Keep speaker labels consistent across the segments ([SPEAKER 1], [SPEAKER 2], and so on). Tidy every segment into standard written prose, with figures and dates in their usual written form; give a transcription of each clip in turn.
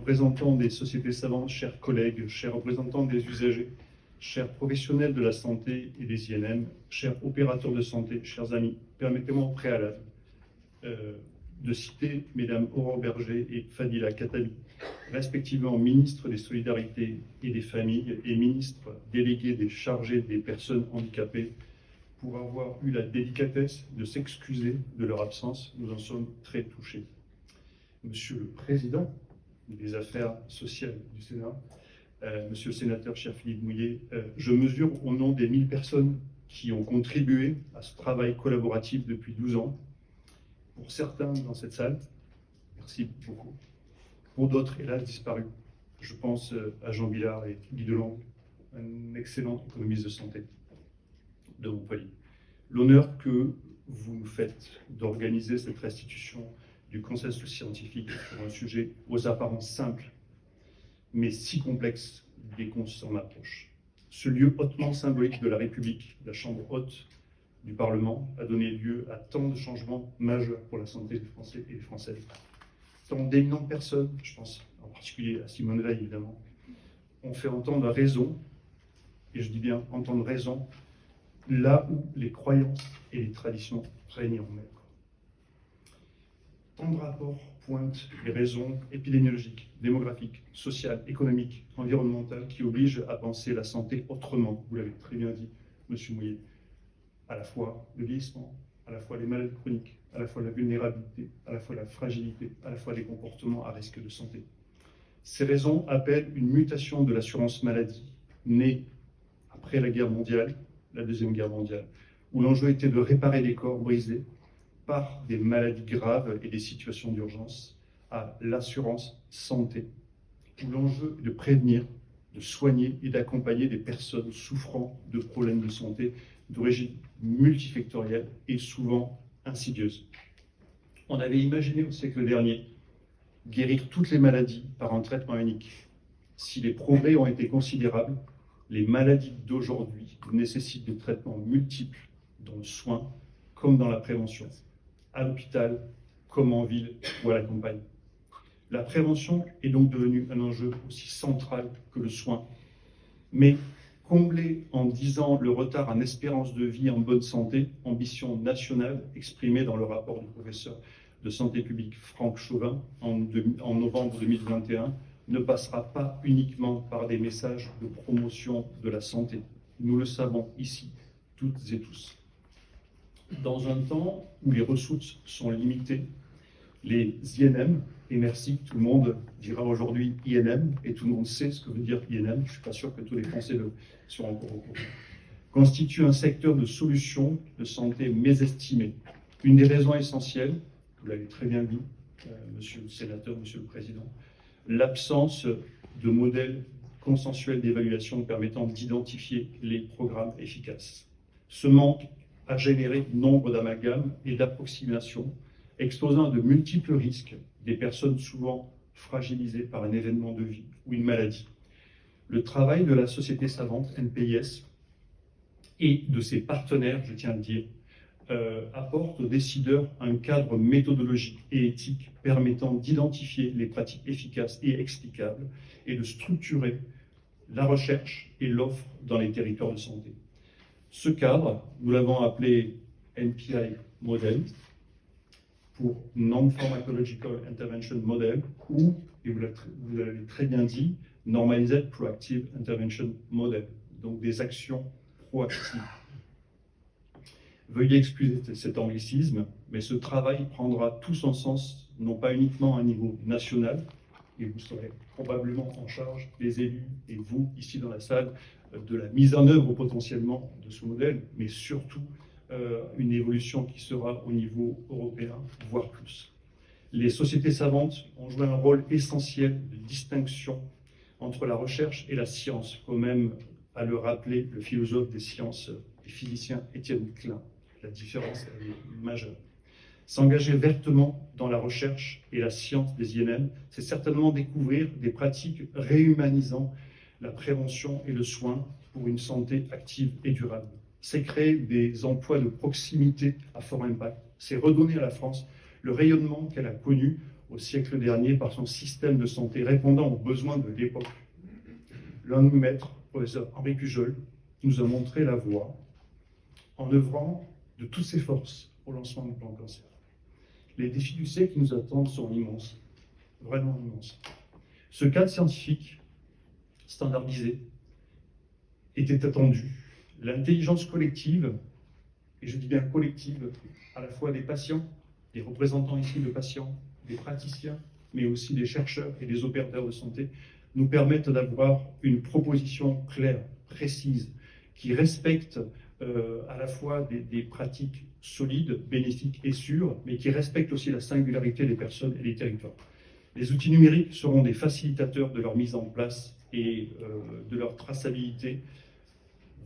[SPEAKER 1] représentants des sociétés savantes, chers collègues, chers représentants des usagers, chers professionnels de la santé et des INM, chers opérateurs de santé, chers amis, permettez-moi au préalable de citer Mesdames Aurore Berger et Fadila Khattabi, respectivement ministre des Solidarités et des Familles et ministre délégué des chargés des personnes handicapées, pour avoir eu la délicatesse de s'excuser de leur absence. Nous en sommes très touchés. Monsieur le Président des Affaires sociales du Sénat, Monsieur le Sénateur, cher Philippe Mouillet, je mesure au nom des 1000 personnes qui ont contribué à ce travail collaboratif depuis 12 ans, pour certains dans cette salle, merci beaucoup, pour d'autres, hélas, disparus. Je pense à Jean Billard et Guy Delangue, un excellent économiste de santé de Montpellier. L'honneur que vous nous faites d'organiser cette restitution du consensus scientifique sur un sujet aux apparences simples, mais si complexe dès qu'on s'en approche. Ce lieu hautement symbolique de la République, la Chambre haute du Parlement, a donné lieu à tant de changements majeurs pour la santé des Français et des Françaises. Tant d'éminentes personnes, je pense en particulier à Simone Veil évidemment, ont fait entendre raison, et je dis bien entendre raison, là où les croyances et les traditions règnent en maître. Tant de rapports pointent les raisons épidémiologiques, démographiques, sociales, économiques, environnementales qui obligent à penser la santé autrement, vous l'avez très bien dit, Monsieur Mouillet. À la fois le vieillissement, à la fois les maladies chroniques, à la fois la vulnérabilité, à la fois la fragilité, à la fois les comportements à risque de santé. Ces raisons appellent une mutation de l'assurance maladie, née après la guerre mondiale, la Deuxième Guerre mondiale, où l'enjeu était de réparer les corps brisés par des maladies graves et des situations d'urgence, à l'assurance santé, où l'enjeu est de prévenir, de soigner et d'accompagner des personnes souffrant de problèmes de santé d'origine multifactorielle et souvent insidieuse. On avait imaginé au siècle dernier guérir toutes les maladies par un traitement unique. Si les progrès ont été considérables, les maladies d'aujourd'hui nécessitent des traitements multiples dans le soin comme dans la prévention, à l'hôpital comme en ville ou à la campagne. La prévention est donc devenue un enjeu aussi central que le soin. Mais combler en 10 ans le retard en espérance de vie en bonne santé, ambition nationale exprimée dans le rapport du professeur de santé publique Franck Chauvin en novembre 2021, ne passera pas uniquement par des messages de promotion de la santé. Nous le savons ici, toutes et tous. Dans un temps où les ressources sont limitées, les INM, et merci, tout le monde dira aujourd'hui INM, et tout le monde sait ce que veut dire INM, je ne suis pas sûr que tous les Français le sont encore au courant, constituent un secteur de solutions de santé mésestimé. Une des raisons essentielles, vous l'avez très bien dit, Monsieur le Sénateur, Monsieur le Président, l'absence de modèles consensuels d'évaluation permettant d'identifier les programmes efficaces. Ce manque a généré nombre d'amalgames et d'approximations, exposant à de multiples risques des personnes souvent fragilisées par un événement de vie ou une maladie. Le travail de la société savante, NPIS, et de ses partenaires, je tiens à le dire, apporte aux décideurs un cadre méthodologique et éthique permettant d'identifier les pratiques efficaces et explicables et de structurer la recherche et l'offre dans les territoires de santé. Ce cadre, nous l'avons appelé NPI Model, pour Non-Pharmacological Intervention Model, ou, et vous l'avez très bien dit, Normalized Proactive Intervention Model, donc des actions proactives. Veuillez excuser cet anglicisme, mais ce travail prendra tout son sens, non pas uniquement à un niveau national, et vous serez probablement en charge, les élus et vous, ici dans la salle, de la mise en œuvre potentiellement de ce modèle, mais surtout une évolution qui sera au niveau européen, voire plus. Les sociétés savantes ont joué un rôle essentiel de distinction entre la recherche et la science, comme aime à le rappeler le philosophe des sciences et physicien Étienne Klein. La différence est majeure. S'engager vertement dans la recherche et la science des INM, c'est certainement découvrir des pratiques réhumanisant la prévention et le soin pour une santé active et durable. C'est créer des emplois de proximité à fort impact. C'est redonner à la France le rayonnement qu'elle a connu au siècle dernier par son système de santé répondant aux besoins de l'époque. L'un de nos maîtres, professeur Henri Pujol, nous a montré la voie en œuvrant de toutes ses forces au lancement du plan cancer. Les défis du siècle qui nous attendent sont immenses, vraiment immenses. Ce cadre scientifique standardisé était attendu. L'intelligence collective, et je dis bien collective, à la fois des patients, des représentants ici de patients, des praticiens, mais aussi des chercheurs et des opérateurs de santé, nous permettent d'avoir une proposition claire, précise, qui respecte à la fois des pratiques solides, bénéfiques et sûres, mais qui respecte aussi la singularité des personnes et des territoires. Les outils numériques seront des facilitateurs de leur mise en place et de leur traçabilité.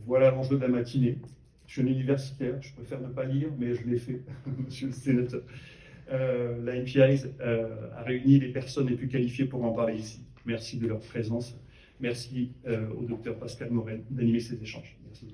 [SPEAKER 1] Voilà l'enjeu de la matinée. Je suis un universitaire, je préfère ne pas lire, mais je l'ai fait, monsieur le sénateur. La NPIs a réuni les personnes les plus qualifiées pour en parler ici. Merci de leur présence. Merci au docteur Pascal Morel d'animer ces échanges. Merci.